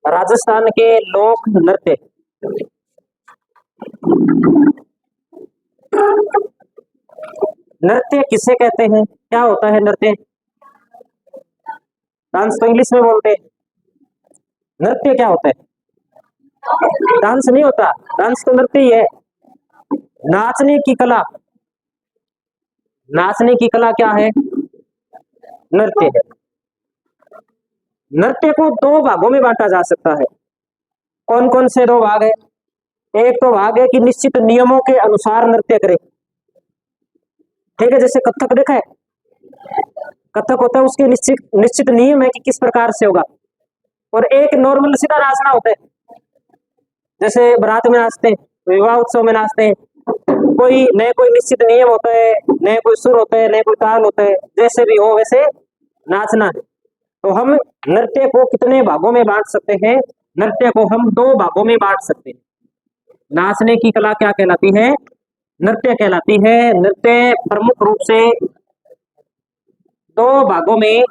राजस्थान के लोक नृत्य। नृत्य किसे कहते हैं? क्या होता है नृत्य? डांस तो इंग्लिश में बोलते हैं। नृत्य क्या होता है? डांस नहीं होता, डांस तो नृत्य ही है। नाचने की कला, नाचने की कला क्या है? नृत्य है। नृत्य को दो भागों में बांटा जा सकता है। कौन कौन से दो भाग है? एक तो भाग है कि निश्चित नियमों के अनुसार नृत्य करे। ठीक है, जैसे कथक देखा है, कथक होता है, उसके निश्चित निश्चित नियम है कि किस प्रकार से होगा। और एक नॉर्मल सीधा नाचना होता है, जैसे बारात में नाचते हैं, विवाह उत्सव में नाचते हैं। कोई नए कोई निश्चित नियम होता है, नए कोई सुर होता है, नए कोई ताल होता है, जैसे भी हो वैसे नाचना है। तो हम नृत्य को कितने भागों में बांट सकते हैं? नृत्य को हम दो भागों में बांट सकते हैं। नाचने की कला क्या कहलाती है? नृत्य कहलाती है। नृत्य प्रमुख रूप से दो भागों में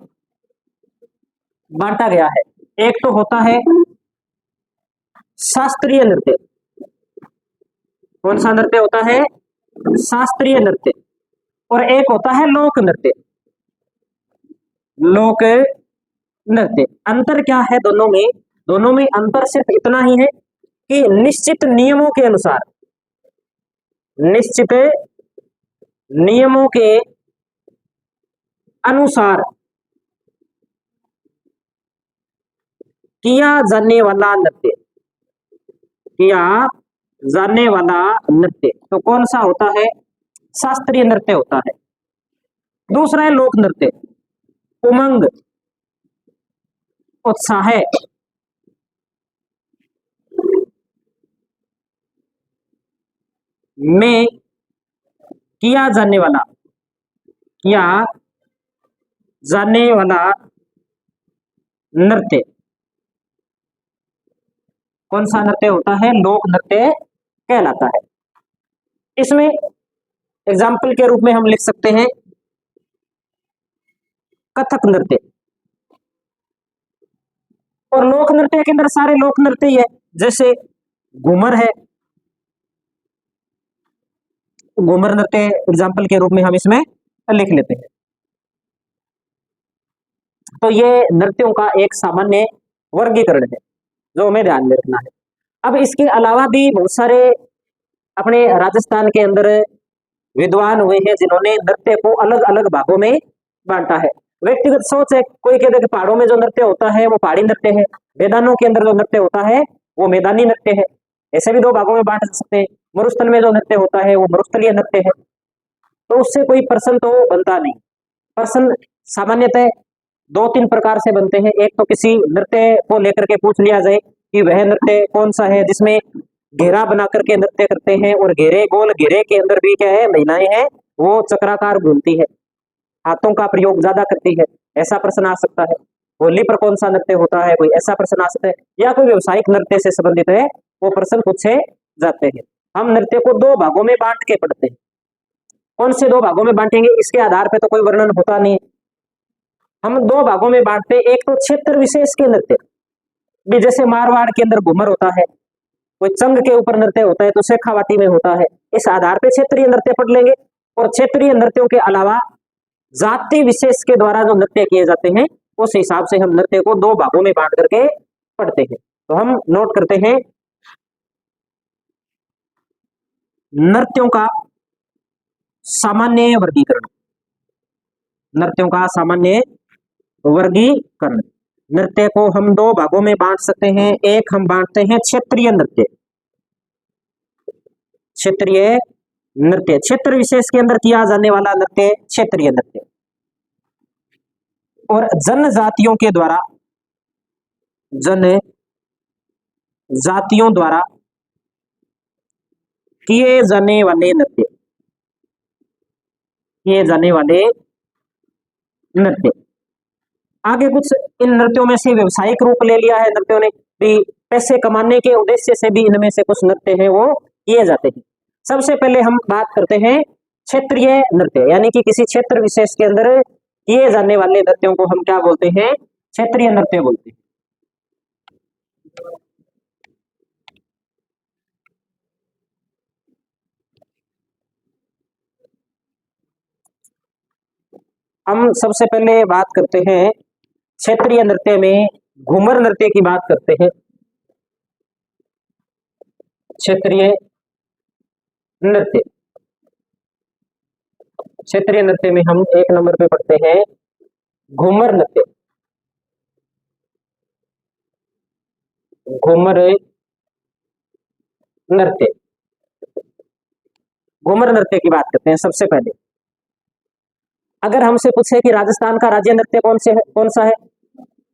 बांटा गया है। एक तो होता है शास्त्रीय नृत्य। कौन सा नृत्य होता है? शास्त्रीय नृत्य। और एक होता है लोक नृत्य। लोक नृत्य, अंतर क्या है दोनों में? दोनों में अंतर सिर्फ इतना ही है कि निश्चित नियमों के अनुसार, निश्चित नियमों के अनुसार किया जाने वाला नृत्य, किया जाने वाला नृत्य तो कौन सा होता है? शास्त्रीय नृत्य होता है। दूसरा है लोक नृत्य। उमंग, उत्साह में किया जाने वाला, किया जाने वाला नृत्य कौन सा नृत्य होता है? लोक नृत्य कहलाता है। इसमें एग्जाम्पल के रूप में हम लिख सकते हैं कथक नृत्य। और लोक नृत्य के अंदर सारे लोक नृत्य ही है, जैसे घूमर है, घूमर नृत्य एग्जाम्पल के रूप में हम इसमें लिख लेते हैं। तो ये नृत्यों का एक सामान्य वर्गीकरण है जो हमें ध्यान में रखना है। अब इसके अलावा भी बहुत सारे अपने राजस्थान के अंदर विद्वान हुए हैं जिन्होंने नृत्य को अलग अलग भागों में बांटा है। व्यक्तिगत सोच है, कोई कहते हैं कि पहाड़ों में जो नृत्य होता है वो पहाड़ी नृत्य है, मैदानों के अंदर जो नृत्य होता है वो मैदानी नृत्य है। ऐसे भी दो भागों में बांट सकते हैं। मरुस्थल में जो नृत्य होता है वो मरुस्थलीय नृत्य है। तो उससे कोई प्रश्न तो बनता नहीं। प्रश्न सामान्यतः दो तीन प्रकार से बनते हैं। एक तो किसी नृत्य को लेकर के पूछ लिया जाए कि वह नृत्य कौन सा है जिसमें घेरा बना करके नृत्य करते हैं, और घेरे गोल घेरे के अंदर भी क्या है, महिलाएं हैं वो चक्राकार घूमती है, हाथों का प्रयोग ज्यादा करती है। ऐसा प्रश्न आ सकता है। होली पर कौन सा नृत्य होता है, कोई ऐसा प्रश्न आ सकता है। या कोई व्यवसायिक नृत्य से संबंधित है वो प्रश्न पूछे जाते हैं। हम नृत्य को दो भागों में बांट के पढ़ते हैं। कौन से दो भागों में बांटेंगे इसके आधार पर तो कोई वर्णन होता नहीं। हम दो भागों में बांटते हैं। एक तो क्षेत्र विशेष के नृत्य भी, जैसे मारवाड़ के अंदर घूमर होता है, कोई चंग के ऊपर नृत्य होता है तो शेखावाटी में होता है। इस आधार पे क्षेत्रीय नृत्य पढ़ लेंगे। और क्षेत्रीय नृत्यों के अलावा जाति विशेष के द्वारा जो नृत्य किए जाते हैं उस हिसाब से हम नृत्य को दो भागों में बांट करके पढ़ते हैं। तो हम नोट करते हैं नृत्यों का सामान्य वर्गीकरण। नृत्यों का सामान्य वर्गीकरण। नृत्य को हम दो भागों में बांट सकते हैं। एक हम बांटते हैं क्षेत्रीय नृत्य। क्षेत्रीय नृत्य, क्षेत्र विशेष के अंदर किया जाने वाला नृत्य क्षेत्रीय नृत्य। और जनजातियों के द्वारा, जनजातियों द्वारा किए जाने वाले नृत्य, किए जाने वाले नृत्य। आगे कुछ इन नृत्यों में से व्यवसायिक रूप ले लिया है नृत्यों ने भी, पैसे कमाने के उद्देश्य से भी इनमें से कुछ नृत्य है वो किए जाते हैं। सबसे पहले हम बात करते हैं क्षेत्रीय नृत्य, यानी कि किसी क्षेत्र विशेष के अंदर किए जाने वाले नृत्यों को हम क्या बोलते हैं? क्षेत्रीय नृत्य बोलते हैं। हम सबसे पहले बात करते हैं क्षेत्रीय नृत्य में घूमर नृत्य की बात करते हैं। क्षेत्रीय नृत्य, क्षेत्रीय नृत्य में हम एक नंबर पे पढ़ते हैं घूमर नृत्य। घूमर नृत्य, घूमर नृत्य की बात करते हैं। सबसे पहले अगर हमसे पूछे कि राजस्थान का राज्य नृत्य कौन सा है,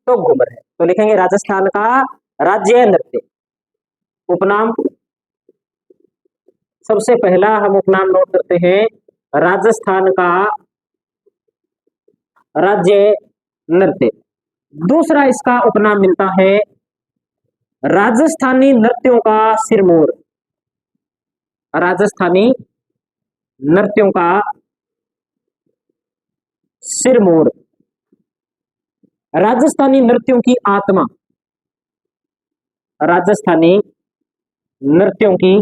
तो घूमर है। तो लिखेंगे राजस्थान का राज्य नृत्य। उपनाम, सबसे पहला हम उपनाम नोट करते हैं राजस्थान का राज्य नृत्य। दूसरा इसका उपनाम मिलता है राजस्थानी नृत्यों का सिरमौर। राजस्थानी नृत्यों का सिरमौर, राजस्थानी नृत्यों की आत्मा। राजस्थानी नृत्यों की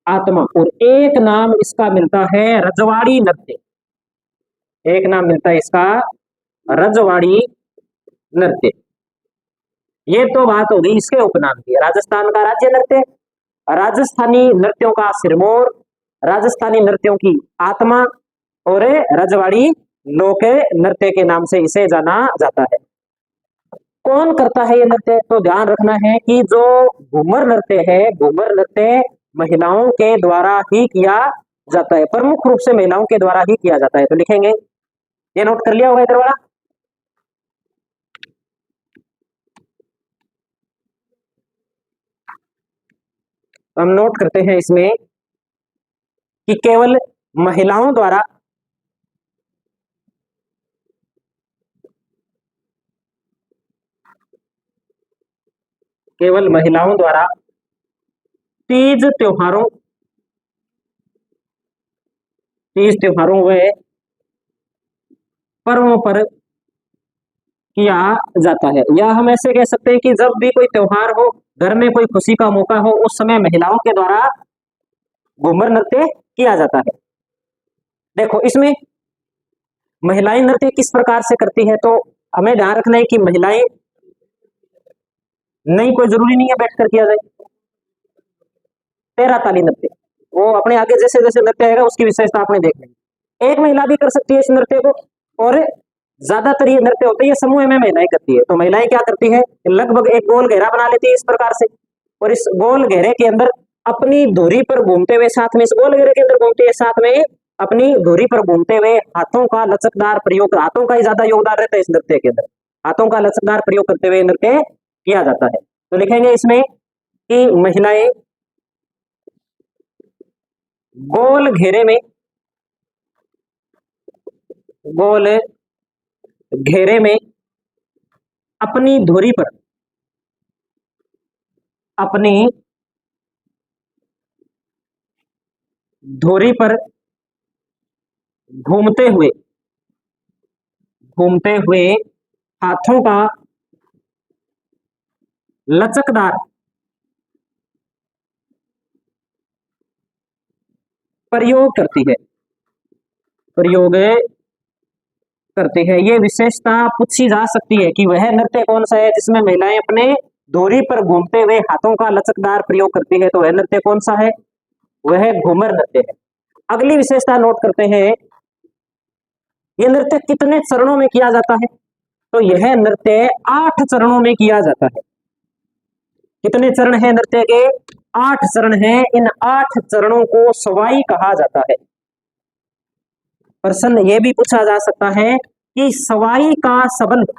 आत्मा। और एक नाम इसका मिलता है रजवाड़ी नृत्य। एक नाम मिलता है इसका रजवाड़ी नृत्य। ये तो बात होगी इसके उपनाम की। राजस्थान का राज्य नृत्य, राजस्थानी नृत्यों का सिरमौर, राजस्थानी नृत्यों की आत्मा और रजवाड़ी लोक नृत्य के नाम से इसे जाना जाता है। कौन करता है ये नृत्य, तो ध्यान रखना है कि जो घूमर नृत्य है, घूमर नृत्य महिलाओं के द्वारा ही किया जाता है। प्रमुख रूप से महिलाओं के द्वारा ही किया जाता है। तो लिखेंगे, ये नोट कर लिया होगा इधर वाला। हम नोट करते हैं इसमें कि केवल महिलाओं द्वारा तीज त्योहारों व पर्वों पर किया जाता है। या हम ऐसे कह सकते हैं कि जब भी कोई त्योहार हो, घर में कोई खुशी का मौका हो, उस समय महिलाओं के द्वारा घूमर नृत्य किया जाता है। देखो इसमें महिलाएं नृत्य किस प्रकार से करती है, तो हमें ध्यान रखना है कि महिलाएं नहीं, कोई जरूरी नहीं है बैठकर किया जाए। तेरा ताली नृत्य, वो अपने आगे जैसे जैसे नृत्य आएगा उसकी विशेषता आपने देख ली। एक महिला भी कर सकती है इस नृत्य को, और ज्यादातर ये नृत्य होते हैं समूह में महिलाएं करती है। तो महिलाएं क्या करती है, लगभग एक गोल घेरा बना लेती है इस प्रकार से, और इस गोल घेरे के अंदर अपनी धुरी पर घूमते हुए, साथ में इस गोल घेरे के अंदर घूमती है, साथ में अपनी धुरी पर घूमते हुए हाथों का लचकदार प्रयोग, हाथों का ही ज्यादा योगदान रहता है इस नृत्य के अंदर। हाथों का लचकदार प्रयोग करते हुए नृत्य किया जाता है। तो लिखेंगे इसमें कि महिलाएं गोल घेरे में अपनी धुरी पर, अपनी धुरी पर घूमते हुए हाथों का लचकदार प्रयोग करती है। ये विशेषता पूछी जा सकती है कि वह नृत्य कौन सा है जिसमें महिलाएं अपने धुरी पर घूमते हुए हाथों का लचकदार प्रयोग करती है। तो वह नृत्य कौन सा है, वह घूमर नृत्य है। अगली विशेषता नोट करते हैं, यह नृत्य कितने चरणों में किया जाता है, तो यह नृत्य 8 चरणों में किया जाता है। कितने चरण हैं नृत्य के, 8 चरण हैं। इन 8 चरणों को सवाई कहा जाता है। प्रश्न यह भी पूछा जा सकता है कि सवाई का संबंध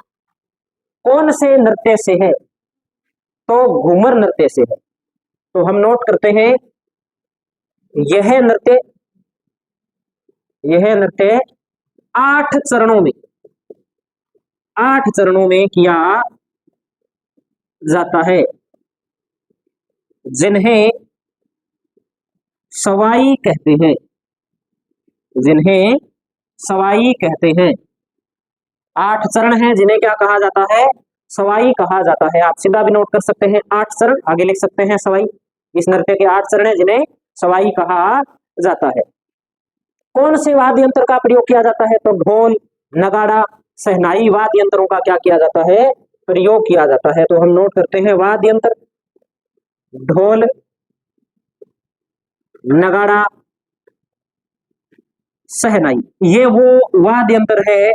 कौन से नृत्य से है, तो घूमर नृत्य से है। तो हम नोट करते हैं, यह नृत्य 8 चरणों में किया जाता है, जिन्हें सवाई कहते हैं। 8 चरण हैं जिन्हें क्या कहा जाता है, सवाई कहा जाता है। आप सीधा भी नोट कर सकते हैं, 8 चरण आगे लिख सकते हैं सवाई। इस नृत्य के 8 चरण हैं जिन्हें सवाई कहा जाता है। कौन से वाद्य यंत्र का प्रयोग किया जाता है? तो ढोल, नगाड़ा, शहनाई वाद्य यंत्रों का क्या किया जाता है? प्रयोग किया जाता है। तो हम नोट करते हैं वाद्य यंत्र, ढोल, नगाड़ा, शहनाई, ये वो वाद्य यंत्र है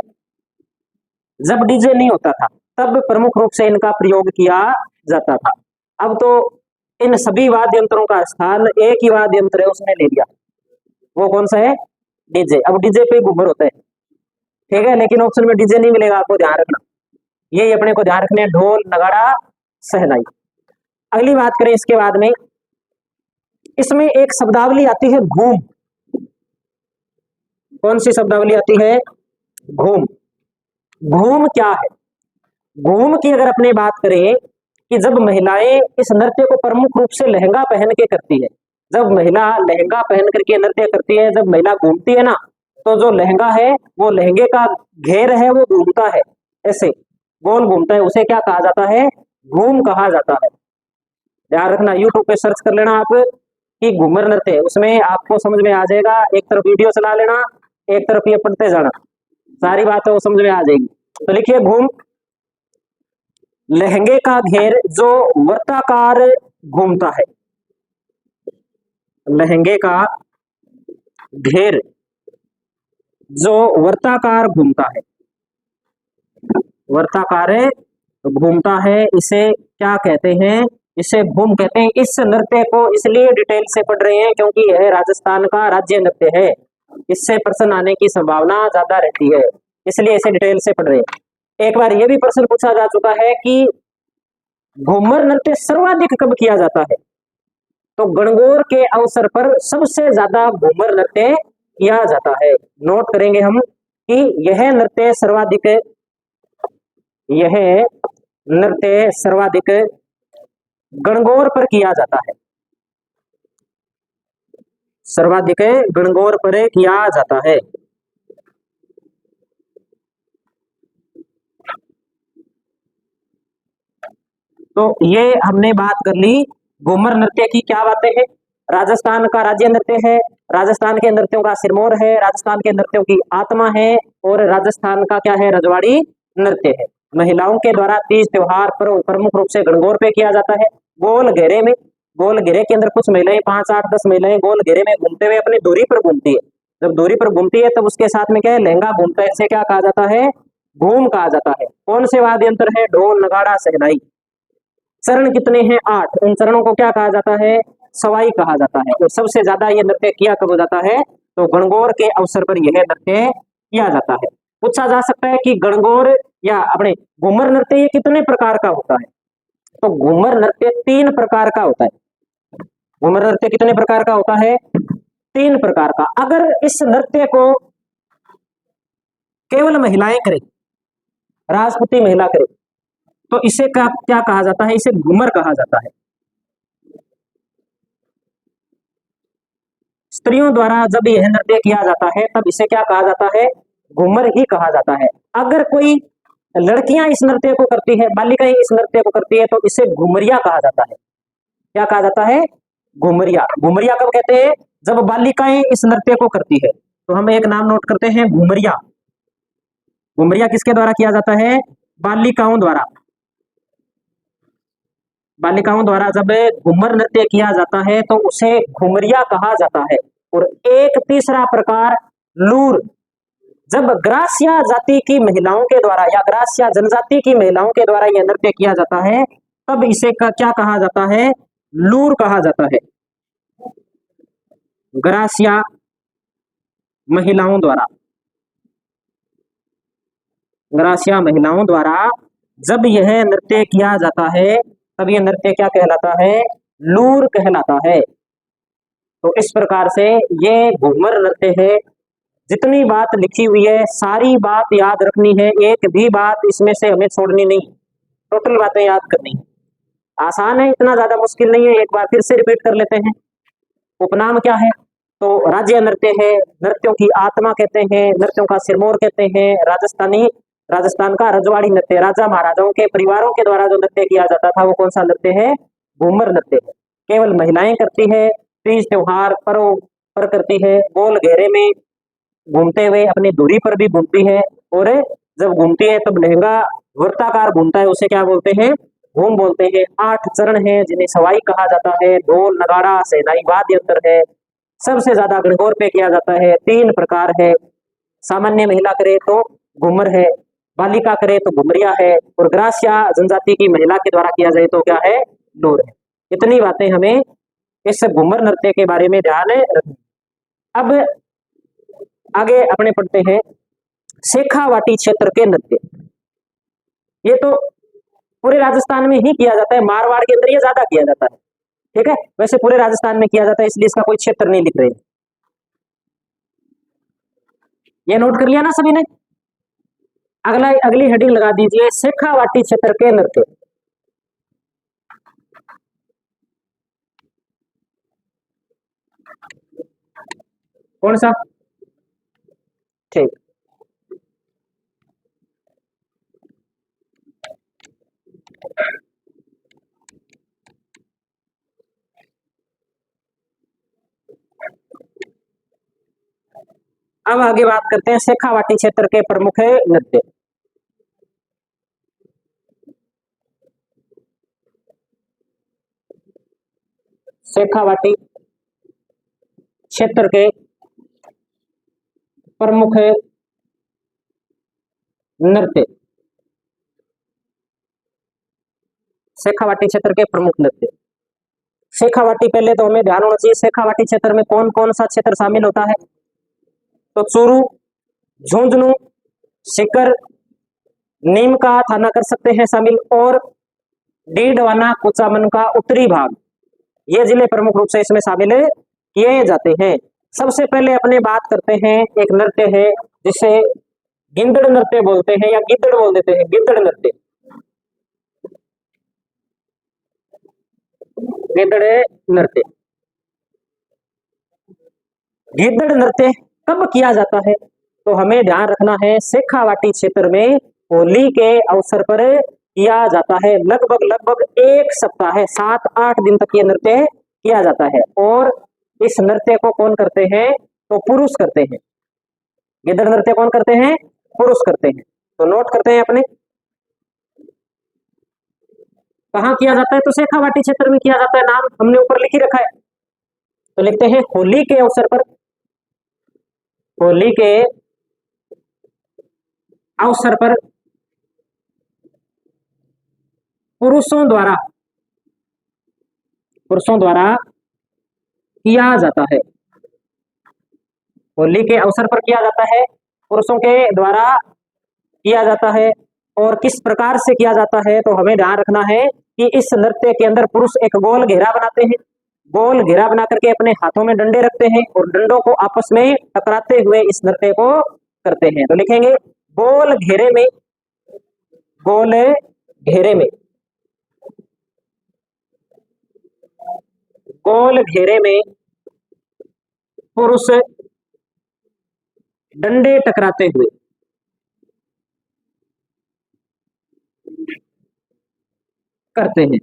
जब डीजे नहीं होता था तब प्रमुख रूप से इनका प्रयोग किया जाता था। अब तो इन सभी वाद्य यंत्रों का स्थान एक ही वाद्य यंत्र है उसने ले लिया, वो कौन सा है? डीजे। अब डीजे पे घूमर होता है, ठीक है, लेकिन ऑप्शन में डीजे नहीं मिलेगा, आपको ध्यान रखना, यही अपने को ध्यान रखने, ढोल, नगाड़ा, शहनाई। अगली बात करें इसके बाद में, इसमें एक शब्दावली आती है घूम। कौन सी शब्दावली आती है? घूम। घूम क्या है? घूम की अगर अपने बात करें कि जब महिलाएं इस नृत्य को प्रमुख रूप से लहंगा पहन के करती है, जब महिला लहंगा पहन करके नृत्य करती है, जब महिला घूमती है ना, तो जो लहंगा है वो लहंगे का घेर है वो घूमता है, ऐसे गोल घूमता है, उसे क्या कहा जाता है? घूम कहा जाता है। ध्यान रखना, यूट्यूब पे सर्च कर लेना आप कि घूमर नृत्य, उसमें आपको समझ में आ जाएगा। एक तरफ वीडियो चला लेना, एक तरफ ये पढ़ते जाना, सारी बातें वो समझ में आ जाएगी। तो लिखिए घूम, लहंगे का घेर जो वर्ताकार घूमता है, लहंगे का घेर जो वर्ताकार घूमता है, वर्ताकार घूमता है, इसे क्या कहते हैं? इसे घूम कहते हैं। इस नृत्य को इसलिए डिटेल से पढ़ रहे हैं क्योंकि यह राजस्थान का राज्य नृत्य है, इससे प्रश्न आने की संभावना ज्यादा रहती है, इसलिए इसे डिटेल से पढ़ रहे हैं। एक बार यह भी प्रश्न पूछा जा चुका है कि घूमर नृत्य सर्वाधिक कब किया जाता है? तो गणगौर के अवसर पर सबसे ज्यादा घूमर नृत्य किया जाता है। नोट करेंगे हम कि यह नृत्य सर्वाधिक गणगौर पर किया जाता है, सर्वाधिक गणगौर पर किया जाता है। तो ये हमने बात कर ली घूमर नृत्य की। क्या बातें हैं? राजस्थान का राज्य नृत्य है, राजस्थान के नृत्यों का सिरमौर है, राजस्थान के नृत्यों की आत्मा है, और राजस्थान का क्या है? रजवाड़ी नृत्य है। महिलाओं के द्वारा तीज त्योहार पर प्रमुख रूप से गणगौर पे किया जाता है। गोल घेरे में, गोल घेरे के अंदर कुछ महिलाएं, 5, 8, 10 महिलाएं गोल घेरे में घूमते हुए अपनी दूरी पर घूमती है। जब दूरी पर घूमती है तब उसके साथ में क्या है? लहंगा घूमता है, इसे क्या कहा जाता है? घूम कहा जाता है। कौन से वाद्य यंत्र है? ढोल, नगाड़ा, शहनाई। चरण कितने हैं? 8। उन चरणों को क्या कहा जाता है? सवाई कहा जाता है। तो सबसे ज्यादा ये नृत्य किया कब हो जाता है? तो गणगौर के अवसर पर यह नृत्य किया जाता है। पूछा जा सकता है कि गणगौर या अपने घूमर नृत्य ये कितने प्रकार का होता है? तो घूमर नृत्य 3 प्रकार का होता है। घूमर नृत्य कितने प्रकार का होता है? 3 प्रकार का। अगर इस नृत्य को केवल महिलाएं करें, राजपूती महिला करे, तो इसे क्या कहा जाता है? इसे घूमर कहा जाता है। स्त्रियों द्वारा जब यह नृत्य किया जाता है तब इसे क्या कहा जाता है? घूमर ही कहा जाता है। अगर कोई लड़कियां इस नृत्य को करती है, बालिकाएं इस नृत्य को करती है, तो इसे घुमरिया कहा जाता है। क्या कहा जाता है? घुमरिया। घुमरिया कब कहते हैं? जब बालिकाएं इस नृत्य को करती है। तो हम एक नाम नोट करते हैं, घुमरिया। घुमरिया किसके द्वारा किया जाता है? बालिकाओं द्वारा। बालिकाओं द्वारा जब घूमर नृत्य किया जाता है तो उसे घुमरिया कहा जाता है। और एक तीसरा प्रकार लूर, जब ग्रासिया जाति की महिलाओं के द्वारा या ग्रासिया जनजाति की महिलाओं के द्वारा यह नृत्य किया जाता है तब इसे क्या कहा जाता है? लूर कहा जाता है। ग्रासिया महिलाओं द्वारा, ग्रासिया महिलाओं द्वारा जब यह नृत्य किया जाता है तब यह नृत्य क्या कहलाता है? लूर कहलाता है। तो इस प्रकार से ये घूमर नृत्य है। जितनी बात लिखी हुई है सारी बात याद रखनी है, एक भी बात इसमें से हमें छोड़नी नहीं, टोटल बातें याद करनी। आसान है, इतना ज्यादा मुश्किल नहीं है। एक बार फिर से रिपीट कर लेते हैं। उपनाम क्या है? तो राज्य नृत्य है, नृत्यों की आत्मा कहते हैं, नृत्यों का सिरमौर कहते हैं। राजस्थान का रजवाड़ी नृत्य, राजा महाराजाओं के परिवारों के द्वारा जो नृत्य किया जाता था वो कौन सा नृत्य है? घूमर नृत्य है। केवल महिलाएं करती है, तीज त्योहार पर्व पर करती है, गोल घेरे में घूमते हुए अपनी दूरी पर भी घूमती है, और जब घूमती है तब लहंगा वृत्ताकार घूमता है, उसे क्या बोलते हैं? घूम बोलते हैं। 8 चरण है जिन्हें सवाई कहा जाता है। ढोल नगाड़ा शहनाई वाद्य यंत्र है। सबसे ज्यादा गणगौर पे किया जाता है। 3 प्रकार है। सामान्य महिला करे तो घूमर है, बालिका करे तो घुमरिया है, और ग्रास्या जनजाति की महिला के द्वारा किया जाए तो क्या है? लोर है। इतनी बातें हमें इस घूमर नृत्य के बारे में ध्यान रखनी। अब आगे अपने पढ़ते हैं शेखावाटी क्षेत्र के नृत्य। ये तो पूरे राजस्थान में ही किया जाता है, मारवाड़ के अंदर ये ज्यादा किया जाता है। ठीक है, वैसे पूरे राजस्थान में किया जाता है, इसलिए इसका कोई क्षेत्र नहीं लिख रहे। ये नोट कर लिया ना सभी ने? अगली हेडिंग लगा दीजिए शेखावाटी क्षेत्र के नृत्य। कौन सा? ठीक, अब आगे बात करते हैं शेखावाटी क्षेत्र के प्रमुख नृत्य। शेखावाटी क्षेत्र के प्रमुख नृत्य। शेखावाटी क्षेत्र के प्रमुख नृत्य। शेखावाटी, पहले तो हमें ध्यान होना चाहिए शेखावाटी क्षेत्र में कौन कौन सा क्षेत्र शामिल होता है। तो चूरू, झुंझुनू, सीकर, नीम का थाना कर सकते हैं शामिल, और डीडवाना कुचामन का उत्तरी भाग, ये जिले प्रमुख रूप से इसमें शामिल किए जाते हैं। सबसे पहले अपने बात करते हैं, एक नृत्य है जिसे गिंदड़ नृत्य बोलते हैं, या गिद्दड़ बोल देते हैं, गिद्दड़ नृत्य। गिद्दड़ नृत्य। गिद्दड़ नृत्य कब किया जाता है? तो हमें ध्यान रखना है शेखावाटी क्षेत्र में होली के अवसर पर किया जाता है। लगभग लगभग 1 सप्ताह है, 7-8 दिन तक ये नृत्य किया जाता है। और इस नृत्य को कौन करते हैं? तो पुरुष करते हैं। गिद्दड़ नृत्य कौन करते हैं? पुरुष करते हैं। तो नोट करते हैं अपने, कहाँ किया जाता है? तो शेखावाटी क्षेत्र में किया जाता है। नाम हमने ऊपर लिख ही रखा है, तो लिखते हैं होली के अवसर पर। होली के अवसर पर पुरुषों द्वारा किया जाता है। होली के अवसर पर किया जाता है, पुरुषों के द्वारा किया जाता है। और किस प्रकार से किया जाता है? तो हमें ध्यान रखना है कि इस नृत्य के अंदर पुरुष एक गोल घेरा बनाते हैं। गोल घेरा बना करके अपने हाथों में डंडे रखते हैं, और डंडों को आपस में टकराते हुए इस नृत्य को करते हैं। तो लिखेंगे गोल घेरे में, गोल घेरे में, गोल घेरे में पुरुष डंडे टकराते हुए करते हैं।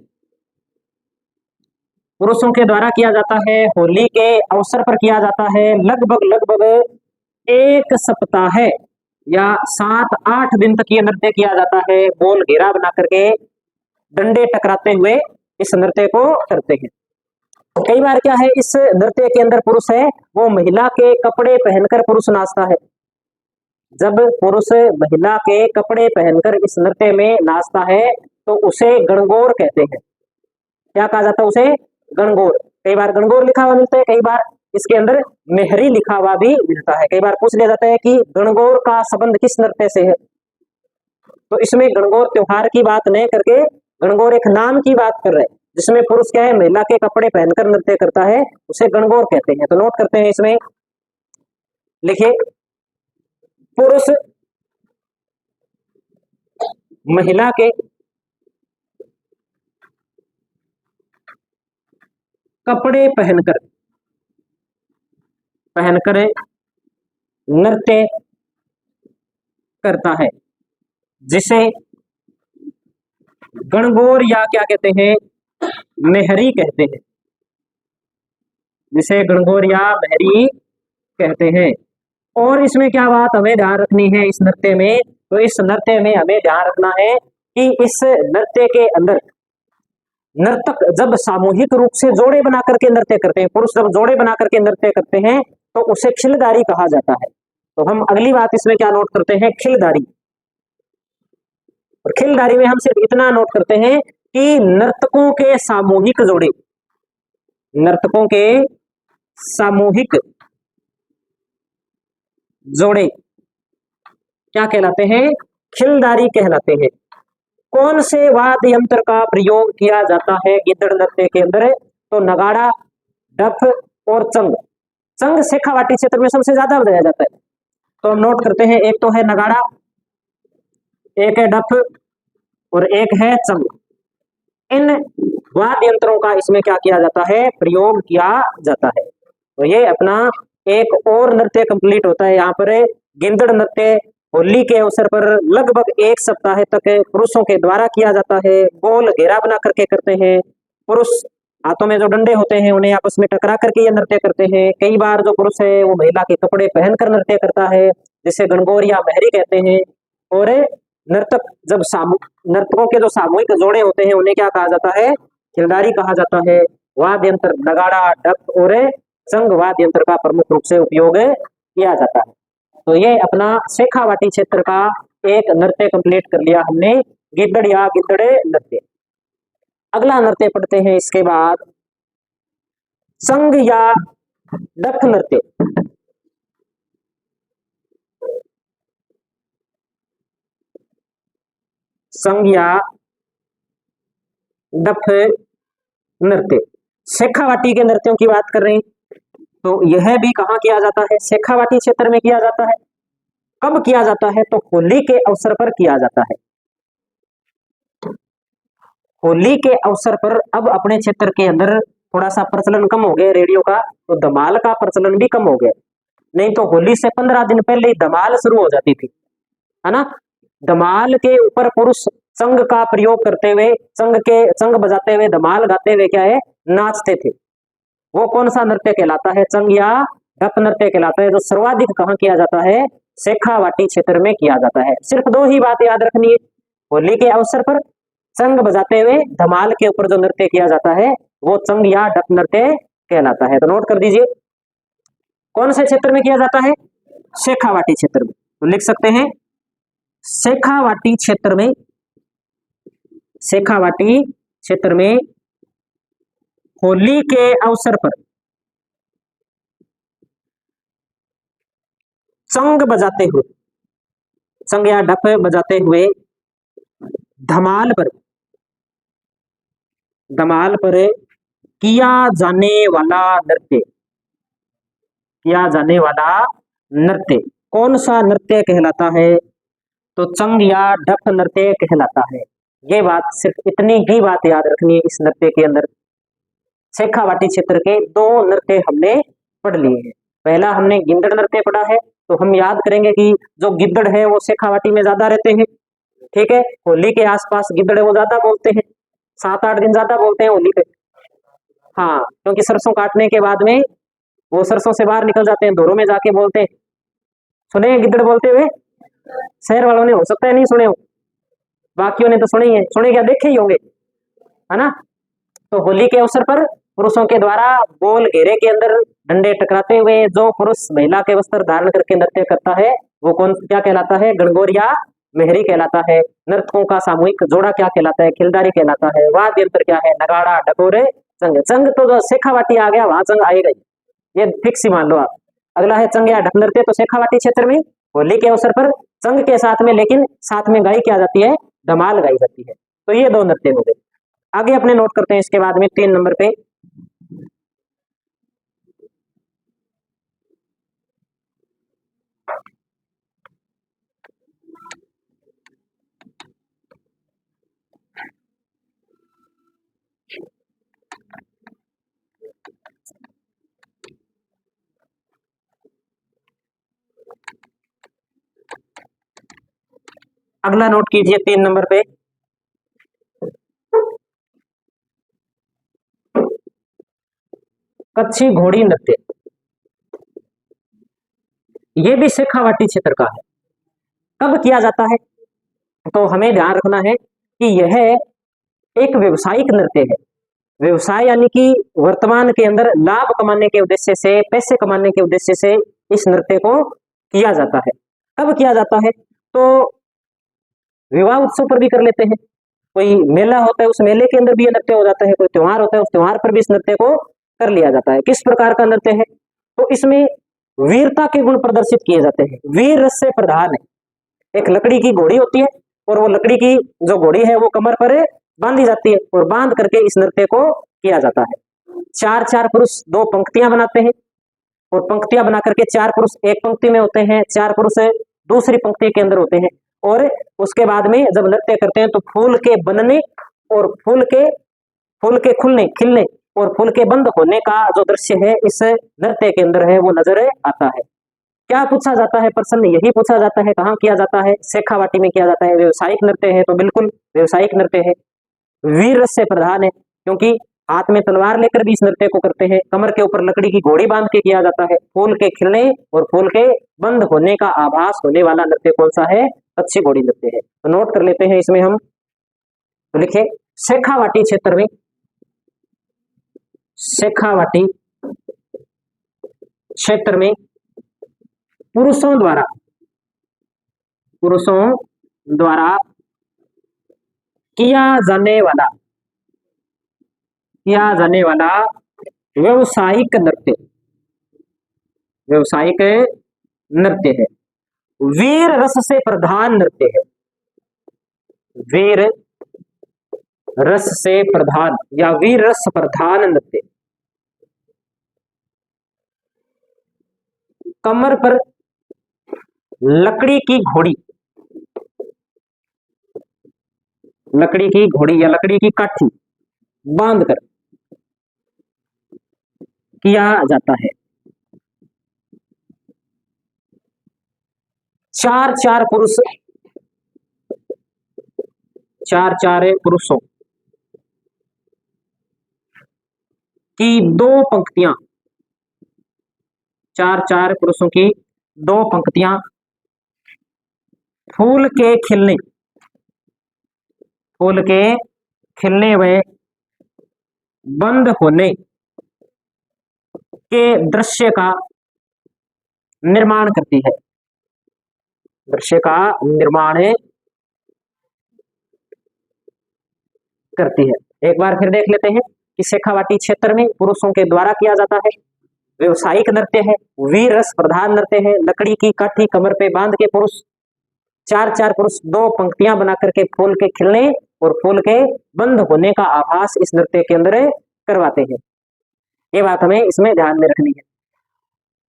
पुरुषों के द्वारा किया जाता है, होली के अवसर पर किया जाता है। लगभग लगभग 1 सप्ताह है या 7-8 दिन तक ये नृत्य किया जाता है। गोल घेरा बना करके डंडे टकराते हुए इस नृत्य को करते हैं। कई बार क्या है, इस नृत्य के अंदर पुरुष है वो महिला के कपड़े पहनकर पुरुष नाचता है। जब पुरुष महिला के कपड़े पहनकर इस नृत्य में नाचता है तो उसे गणगौर कहते हैं। क्या कहा जाता है? उसे गणगौर। कई बार गणगौर लिखा हुआ मिलता है, कई बार इसके अंदर मेहरी लिखा हुआ भी मिलता है। कई बार पूछ लिया जाता है कि गणगौर का संबंध किस नृत्य से है, तो इसमें गणगौर त्योहार की बात नहीं करके गणगौर एक नाम की बात कर रहे हैं, जिसमें पुरुष क्या है, महिला के कपड़े पहनकर नृत्य करता है, उसे गणगौर कहते हैं। तो नोट करते हैं, इसमें लिखिए पुरुष महिला के कपड़े पहनकर नृत्य करता है, जिसे गणगौर या क्या कहते हैं, मेहरी कहते हैं। जिसे गणगौर या मेहरी कहते हैं। और इसमें क्या बात हमें ध्यान रखनी है इस नृत्य में, तो इस नृत्य में हमें ध्यान रखना है कि इस नृत्य के अंदर नर्तक जब सामूहिक रूप से जोड़े बना करके नृत्य करते हैं, पुरुष जब जोड़े बना करके नृत्य करते हैं तो उसे खिलदारी कहा जाता है। तो हम अगली बात इसमें क्या नोट करते हैं, खिलदारी। और खिलदारी में हम सिर्फ इतना नोट करते हैं कि नर्तकों के सामूहिक जोड़े, नर्तकों के सामूहिक जोड़े क्या कहलाते हैं, खिलदारी कहलाते हैं। कौन से वाद्य यंत्र का प्रयोग किया जाता है गिद्दड़ नृत्य के अंदर, तो नगाड़ा, डफ और चंग। चंग शेखावाटी क्षेत्र में सबसे ज्यादा बजाया जाता है, तो हम नोट करते हैं, एक तो है नगाड़ा, एक है डफ और एक है चंग। इन वाद्य यंत्रों का इसमें क्या किया जाता है, प्रयोग किया जाता है। तो ये अपना एक और नृत्य कंप्लीट होता है यहाँ पर। गिद्दड़ नृत्य होली के अवसर पर लगभग एक सप्ताह तक पुरुषों के द्वारा किया जाता है। गोल घेरा बना करके करते हैं, पुरुष हाथों में जो डंडे होते हैं उन्हें आपस में टकरा करके ये नृत्य करते हैं। कई बार जो पुरुष है वो महिला के कपड़े पहनकर नृत्य करता है, जिसे गणगौर या महरी कहते हैं। और नर्तक जब नर्तकों के जो सामूहिक जोड़े होते हैं उन्हें क्या कहा जाता है, खिलदारी कहा जाता है। वाद्य यंत्र नगाड़ा, डफ और संघ वाद्य यंत्र का प्रमुख रूप से उपयोग किया जाता है। तो ये अपना शेखावाटी क्षेत्र का एक नृत्य कंप्लीट कर लिया हमने, गिद्दड़ या गिद्दड़े नृत्य। अगला नृत्य पढ़ते हैं इसके बाद, संघ या डफ नृत्य। संघ या डफ नृत्य, शेखावाटी के नृत्यों की बात कर रहे हैं, तो यह भी कहाँ किया जाता है, शेखावाटी क्षेत्र में किया जाता है। कब किया जाता है, तो होली के अवसर पर किया जाता है। होली के अवसर पर अब अपने क्षेत्र के अंदर थोड़ा सा प्रचलन कम हो गया रेडियो का, तो धमाल का प्रचलन भी कम हो गया। नहीं तो होली से 15 दिन पहले ही धमाल शुरू हो जाती थी, है ना। धमाल के ऊपर पुरुष संघ का प्रयोग करते हुए, संघ बजाते हुए, धमाल गाते हुए क्या है, नाचते थे। वो कौन सा नृत्य कहलाता है, संघ या डफ नृत्य कहलाता है, जो सर्वाधिक कहाँ किया जाता है, शेखावाटी क्षेत्र में किया जाता है। सिर्फ दो ही बात याद रखनी है, होली के अवसर पर संघ बजाते हुए धमाल के ऊपर जो नृत्य किया जाता है वो संघ या डफ नृत्य कहलाता है। तो नोट कर दीजिए, कौन से क्षेत्र में किया जाता है, शेखावाटी क्षेत्र में। तो लिख सकते हैं, शेखावाटी क्षेत्र में, शेखावाटी क्षेत्र में होली के अवसर पर संघ बजाते हुए, संघ या डफ बजाते हुए धमाल पर किया जाने वाला नृत्य, किया जाने वाला नृत्य कौन सा नृत्य कहलाता है, तो संघ या डफ नृत्य कहलाता है। ये बात, सिर्फ इतनी ही बात याद रखनी है इस नृत्य के अंदर। शेखावाटी क्षेत्र के दो नृत्य हमने पढ़ लिए हैं। पहला हमने गिद्दड़ नृत्य पढ़ा है, तो हम याद करेंगे कि जो गिद्दड़ है वो शेखावाटी में ज्यादा रहते हैं, ठीक है। होली के आसपास गिद्दड़ वो ज्यादा बोलते हैं, 7-8 दिन ज्यादा बोलते हैं होली पे। हाँ, क्योंकि सरसों काटने के बाद में वो सरसों से बाहर निकल जाते हैं, धोरों में जाके बोलते हैं। सुने हैं गिद्दड़ बोलते हुए, शहर वालों ने हो सकता है नहीं सुने हो, बाकियों ने तो सुने ही है, सुने क्या, देखे ही होंगे, है ना। तो होली के अवसर पर पुरुषों के द्वारा गोल घेरे के अंदर डंडे टकराते हुए जो पुरुष महिला के वस्त्र धारण करके नृत्य करता है वो कौन, क्या कहलाता है, गणगौर या मेहरी कहलाता है। नर्तकों का सामूहिक जोड़ा क्या कहलाता है, खिलदारी कहलाता है। वाद्य यंत्र क्या है, नगाड़ा, डकोरे, संघ। संघ तो जो शेखावाटी आ गया वहां संघ आएगा, ये फिक्स ही मान लो आप। अगला है संघ या डफ नृत्य, तो शेखावाटी क्षेत्र में होली के अवसर पर संघ के साथ में, लेकिन साथ में गाई क्या जाती है, धमाल गाई जाती है। तो ये दो नृत्य हो गए। आगे अपने नोट करते हैं इसके बाद में 3 नंबर पे, अगला नोट कीजिए 3 नंबर पे, कच्छी घोड़ी नृत्य। ये भी शेखावाटी क्षेत्र का है। कब किया जाता है? तो हमें ध्यान रखना है कि यह एक व्यवसायिक नृत्य है। व्यवसाय यानी कि वर्तमान के अंदर लाभ कमाने के उद्देश्य से, पैसे कमाने के उद्देश्य से इस नृत्य को किया जाता है। कब किया जाता है? तो विवाह उत्सव पर भी कर लेते हैं, कोई मेला होता है उस मेले के अंदर भी ये नृत्य हो जाता है, कोई त्योहार होता है उस त्योहार पर भी इस नृत्य को कर लिया जाता है। किस प्रकार का नृत्य है? तो इसमें वीरता के गुण प्रदर्शित किए जाते हैं। वीर रस से प्रधान है। एक लकड़ी की घोड़ी होती है और वो लकड़ी की जो घोड़ी है वो कमर पर बांधी जाती है और बांध करके इस नृत्य को किया जाता है। चार चार पुरुष दो पंक्तियां बनाते हैं और पंक्तियां बना करके चार पुरुष एक पंक्ति में होते हैं, चार पुरुष दूसरी पंक्ति के अंदर होते हैं और उसके बाद में जब नृत्य करते हैं तो फूल के बनने और फूल के खुलने खिलने और फूल के बंद होने का जो दृश्य है इस नृत्य के अंदर है वो नजर आता है। क्या पूछा जाता है प्रश्न? यही पूछा जाता है कहाँ किया जाता है? शेखावाटी में किया जाता है। व्यवसायिक नृत्य है तो बिल्कुल व्यवसायिक नृत्य है। वीर रस से प्रधान है क्योंकि हाथ में तलवार लेकर भी इस नृत्य को करते हैं। कमर के ऊपर लकड़ी की घोड़ी बांध के किया जाता है। फूल के खिलने और फूल के बंद होने का आभास होने वाला नृत्य कौन सा है? कच्छी घोड़ी नृत्य है। तो नोट कर लेते हैं इसमें हम, तो लिखे शेखावाटी क्षेत्र में, शेखावाटी क्षेत्र में पुरुषों द्वारा किया जाने वाला व्यवसायिक नृत्य है। वीर रस से प्रधान नृत्य है। वीर रस से प्रधान या वीर रस प्रधान नृत्य। कमर पर लकड़ी की घोड़ी या लकड़ी की काठी बांधकर किया जाता है। चार चार पुरुषों की दो पंक्तियां, चार पुरुषों की दो पंक्तियां फूल के खिलने व बंद होने के दृश्य का निर्माण करती है। दृश्य का निर्माण करती है। एक बार फिर देख लेते हैं कि शेखावाटी क्षेत्र में पुरुषों के द्वारा किया जाता है। व्यवसायिक नृत्य है, वीर रस प्रधान नृत्य है। लकड़ी की काठी कमर पे बांध के पुरुष, चार पुरुष दो पंक्तियां बना करके फूल के खिलने और फूल के बंद होने का आभास इस नृत्य के अंदर करवाते हैं। ये बात हमें इसमें ध्यान में रखनी है।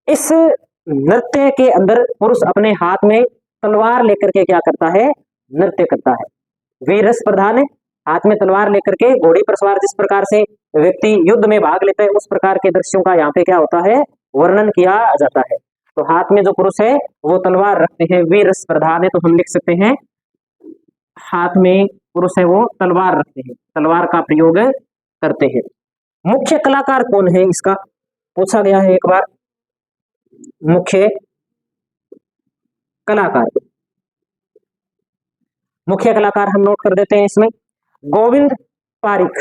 इस नृत्य के अंदर पुरुष अपने हाथ में तलवार लेकर के क्या करता है? नृत्य करता है। वीर रस प्रधान है, हाथ में तलवार लेकर के घोड़ी पर सवार जिस प्रकार से व्यक्ति युद्ध में भाग लेता है उस प्रकार के दृश्यों का यहाँ पे क्या होता है? वर्णन किया जाता है। तो हाथ में जो पुरुष है वो तलवार रखते हैं, वीर रस प्रधान है, तो हम लिख सकते हैं हाथ में पुरुष है वो तलवार रखते हैं, तलवार का प्रयोग करते हैं। मुख्य कलाकार कौन है? इसका पूछा गया है एक बार। मुख्य कलाकार हम नोट कर देते हैं इसमें, गोविंद पारिख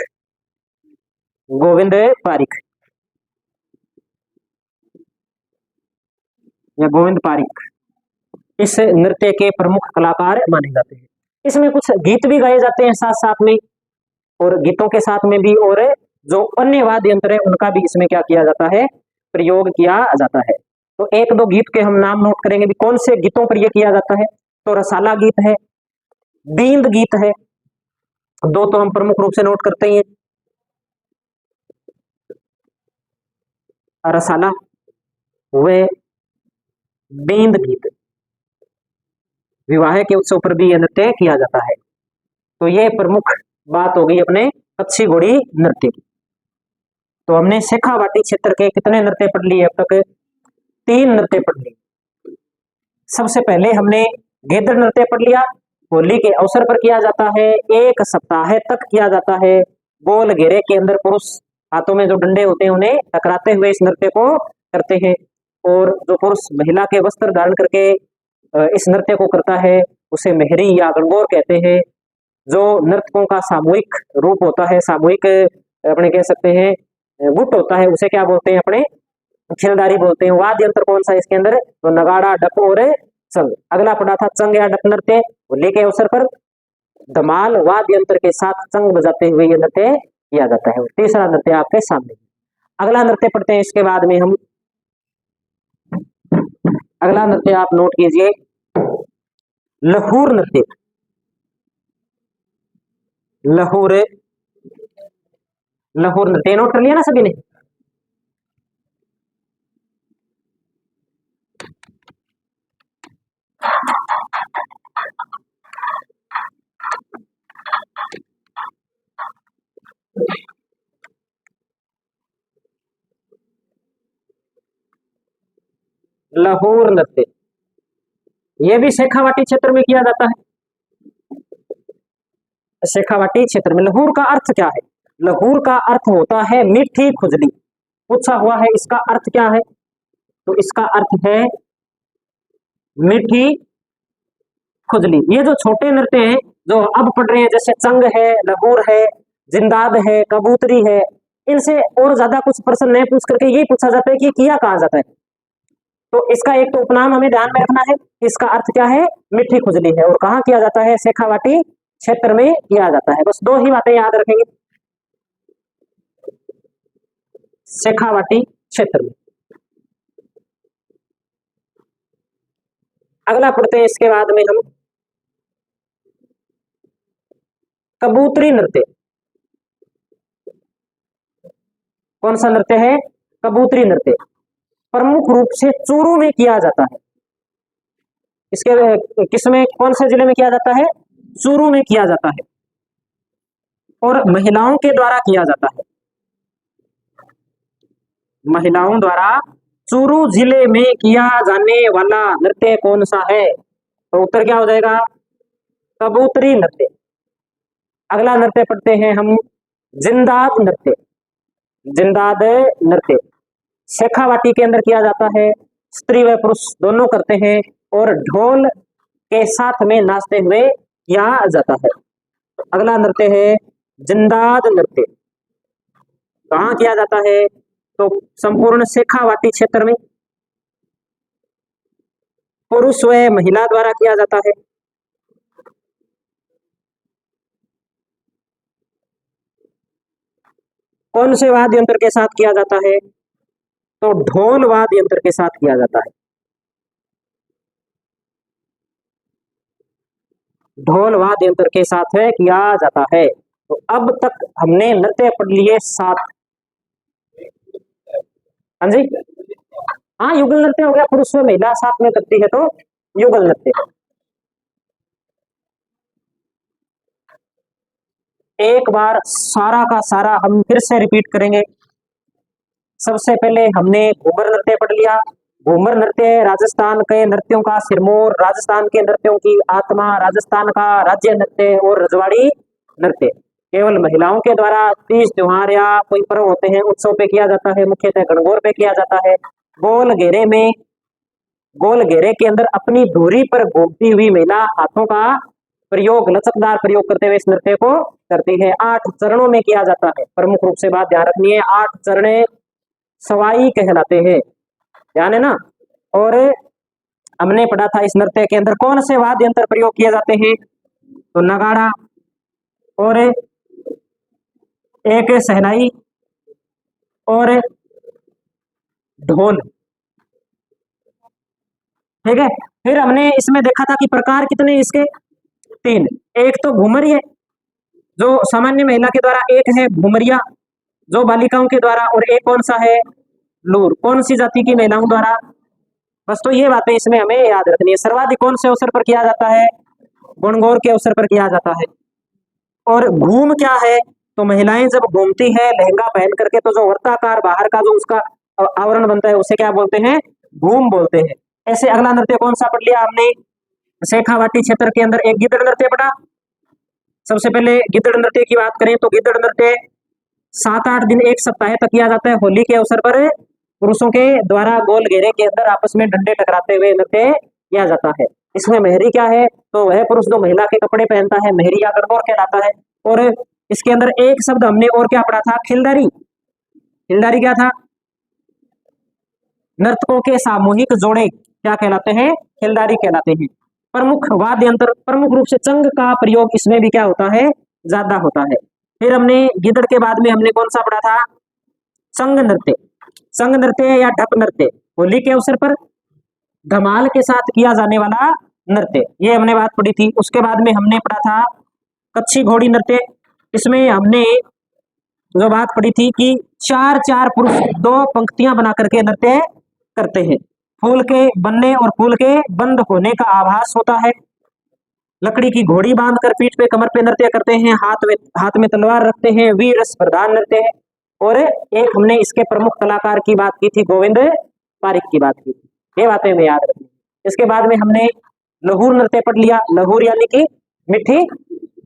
या गोविंद पारिख इस नृत्य के प्रमुख कलाकार माने जाते हैं। इसमें कुछ गीत भी गाए जाते हैं साथ साथ में, और गीतों के साथ में भी और जो अन्य वाद्य यंत्र है उनका भी इसमें क्या किया जाता है? प्रयोग किया जाता है। तो एक दो गीत के हम नाम नोट करेंगे भी कौन से गीतों पर यह किया जाता है। तो रसाला गीत है, बींद गीत है, दो तो हम प्रमुख रूप से नोट करते हैं, रसाला व बींद गीत। विवाह के उत्सव पर भी यह नृत्य किया जाता है। तो यह प्रमुख बात हो गई अपने कच्छी घोड़ी नृत्य की। तो हमने शेखावाटी क्षेत्र के कितने नृत्य पढ़ लिए अब तक? 3 नृत्य पढ़ लिए। सबसे पहले हमने गेदर नृत्य पढ़ लिया, होली के अवसर पर किया जाता है, 1 सप्ताह तक किया जाता है। गोल घेरे के अंदर पुरुष हाथों में जो डंडे होते हैं उन्हें टकराते हुए इस नृत्य को करते हैं। और जो पुरुष महिला के वस्त्र धारण करके इस नृत्य को करता है उसे मेहरी या गणगौर कहते हैं। जो नर्तकों का सामूहिक रूप होता है, सामूहिक अपने कह सकते हैं गुट होता है, उसे क्या बोलते हैं अपने खिलदारी बोलते हैं। वाद्य यंत्र कौन सा है इसके अंदर? तो नगाड़ा, डप और चंग। अगला पढ़ा था चंग या डप नृत्य। होली के अवसर पर धमाल वाद्य यंत्र के साथ चंग बजाते हुए यह नृत्य किया जाता है। तीसरा नृत्य आपके सामने। अगला नृत्य पढ़ते हैं, इसके बाद में हम अगला नृत्य आप नोट कीजिए, लहूर नृत्य। लहूर लहूर नृत्य नोट कर लिया ना सभी ने? लहूर नृत्य यह भी शेखावाटी क्षेत्र में किया जाता है। शेखावाटी क्षेत्र में लहूर का अर्थ क्या है? लहूर का अर्थ होता है मीठी खुजली। पूछा हुआ है इसका अर्थ क्या है? तो इसका अर्थ है मीठी खुजली। ये जो छोटे नृत्य हैं जो अब पढ़ रहे हैं, जैसे चंग है, लहूर है, जिंदाद है, कबूतरी है, इनसे और ज्यादा कुछ प्रश्न नहीं पूछ करके यही पूछा जाता है कि किया कहा जाता है। तो इसका एक तो उपनाम हमें ध्यान में रखना है, इसका अर्थ क्या है? मीठी खुजली है। और कहाँ किया जाता है? शेखावाटी क्षेत्र में किया जाता है। बस दो ही बातें याद रखेंगे, शेखावाटी क्षेत्र में। अगला पढ़ते हैं, इसके बाद में हम कबूतरी नृत्य। कौन सा नृत्य है? कबूतरी नृत्य। प्रमुख रूप से चूरू में किया जाता है। इसके किसमें, कौन से जिले में किया जाता है? चूरू में किया जाता है और महिलाओं के द्वारा किया जाता है। महिलाओं द्वारा चूरू जिले में किया जाने वाला नृत्य कौन सा है? तो उत्तर क्या हो जाएगा? कबूतरी नृत्य। अगला नृत्य पढ़ते हैं हम, जिंदाद नृत्य। जिंदाद नृत्य शेखावाटी के अंदर किया जाता है, स्त्री व पुरुष दोनों करते हैं और ढोल के साथ में नाचते हुए किया जाता है। अगला नृत्य है जिंदाद नृत्य। कहाँ किया जाता है? तो संपूर्ण शेखावाटी क्षेत्र में पुरुष व महिला द्वारा किया जाता है। कौन से वाद्य यंत्र के साथ किया जाता है? तो ढोल वाद्य यंत्र के साथ किया जाता है। ढोल वाद्य यंत्र के साथ है किया जाता है। तो अब तक हमने नृत्य पढ़ लिए 7। हाँ जी, हाँ युगल नृत्य हो गया, पुरुष व महिला साथ में करती है तो युगल नृत्य। एक बार सारा का सारा हम फिर से रिपीट करेंगे। सबसे पहले हमने घूमर नृत्य पढ़ लिया। घूमर नृत्य राजस्थान के नृत्यों का सिरमौर, राजस्थान के नृत्यों की आत्मा, राजस्थान का राज्य नृत्य और रजवाड़ी नृत्य केवल महिलाओं के द्वारा तीज त्योहार या कोई पर्व होते हैं उत्सव पे किया जाता है, मुख्यतः गणगौर पे किया जाता है। गोल घेरे में, गोल घेरे के अंदर अपनी धुरी पर घूमती हुई महिला हाथों का प्रयोग, लचकदार प्रयोग करते हुए इस नृत्य को करती है। 8 चरणों में किया जाता है। प्रमुख रूप से बात ध्यान रखनी है, 8 चरण सवाई कहलाते हैं, ध्यान है ना। और हमने पढ़ा था इस नृत्य के अंदर कौन से वाद्य यंत्र प्रयोग किए जाते हैं? तो नगाड़ा और एक शहनाई और ढोल, ठीक है। फिर हमने इसमें देखा था कि प्रकार कितने इसके? 3। एक तो घूमरी है जो सामान्य महिला के द्वारा, एक है घूमरिया जो बालिकाओं के द्वारा, और एक कौन सा है? लूर, कौन सी जाति की महिलाओं द्वारा। बस तो ये बातें इसमें हमें याद रखनी है। सर्वाधिक कौन से अवसर पर किया जाता है? गणगौर के अवसर पर किया जाता है। और घूम क्या है? तो महिलाएं जब घूमती है लहंगा पहन करके तो जो वर्ताकार बाहर का जो उसका आवरण बनता है उसे क्या बोलते हैं? घूम बोलते हैं। ऐसे अगला नृत्य कौन सा पढ़ लिया हमने? शेखावाटी क्षेत्र के अंदर एक गिद्दड़ नृत्य पढ़ा। सबसे पहले गिद्दड़ नृत्य की बात करें तो गिद्दड़ नृत्य 7-8 दिन, 1 सप्ताह तक किया जाता है। होली के अवसर पर पुरुषों के द्वारा गोल घेरे के अंदर आपस में डंडे टकराते हुए नृत्य किया जाता है। इसमें मेहरी क्या है, तो वह पुरुष जो महिला के कपड़े पहनता है मेहरी या गणगौर कहलाता है। और इसके अंदर एक शब्द हमने और क्या पढ़ा था, खिलदारी। खिलदारी क्या था, नर्तकों के सामूहिक जोड़े क्या कहलाते हैं, खिलदारी कहलाते हैं। प्रमुख वाद्य यंत्र, प्रमुख रूप से चंग का प्रयोग इसमें भी क्या होता है, ज्यादा होता है। फिर हमने गिदड़ के बाद में हमने कौन सा पढ़ा था, संग नृत्य। संग नृत्य या ढप नृत्य होली के अवसर पर धमाल के साथ किया जाने वाला नृत्य, ये हमने बात पढ़ी थी। उसके बाद में हमने पढ़ा था कच्छी घोड़ी नृत्य। इसमें हमने जो बात पढ़ी थी कि चार चार पुरुष दो पंक्तियां बना करके नृत्य करते हैं। फूल के बनने और फूल के बंद होने का आभास होता है। लकड़ी की घोड़ी बांधकर पीठ पे कमर पे नृत्य करते हैं, हाथ में तलवार रखते हैं, वीर रस प्रधान नृत्य है। और एक हमने इसके प्रमुख कलाकार की बात की थी, गोविंद पारिक की बात की थी। ये बातें हमें याद रखनी। इसके बाद में हमने लहूर नृत्य पढ़ लिया, लहूर यानी कि मिट्टी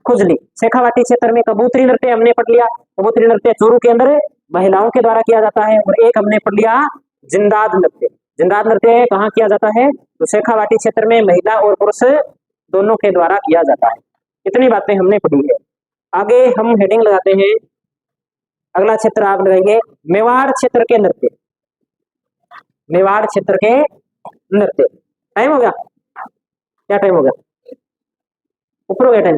खुजली। शेखावाटी क्षेत्र में कबूतरी नृत्य हमने पढ़ लिया, कबूतरी नृत्य चूरू के अंदर महिलाओं के द्वारा किया जाता है। और एक हमने पढ़ लिया जिंदाद नृत्य। जिंदाद नृत्य कहाँ किया जाता है, तो शेखावाटी क्षेत्र में महिला और पुरुष दोनों के द्वारा किया जाता है। इतनी बातें हमने पढ़ी है। आगे हम हेडिंग लगाते हैं, अगला क्षेत्र आप लगाएंगे मेवाड़ क्षेत्र के नृत्य। मेवाड़ क्षेत्र के नृत्य। टाइम हो गया, क्या टाइम हो गया, ऊपर हो गया टाइम।